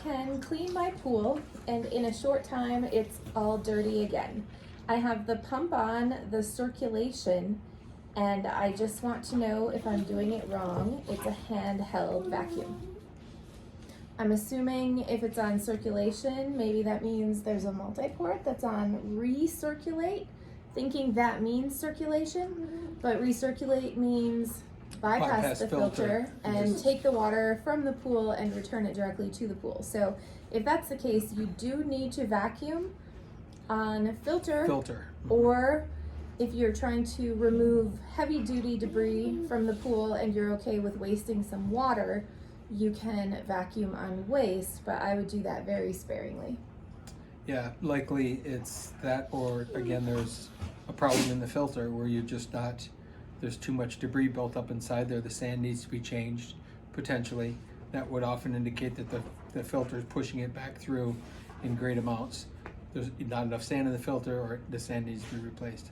can clean my pool, and in a short time it's all dirty again. I have the pump on, the circulation, and I just want to know if I'm doing it wrong. It's a handheld vacuum. I'm assuming if it's on circulation, maybe that means there's a multi-port that's on recirculate, thinking that means circulation, but recirculate means bypass the filter and take the water from the pool and return it directly to the pool. So if that's the case, you do need to vacuum on filter. Or if you're trying to remove heavy duty debris from the pool and you're okay with wasting some water, you can vacuum on waste, but I would do that very sparingly. Yeah, likely it's that, or again, there's a problem in the filter where you're just not, there's too much debris built up inside there. The sand needs to be changed, potentially. That would often indicate that the filter is pushing it back through in great amounts. There's not enough sand in the filter, or the sand needs to be replaced.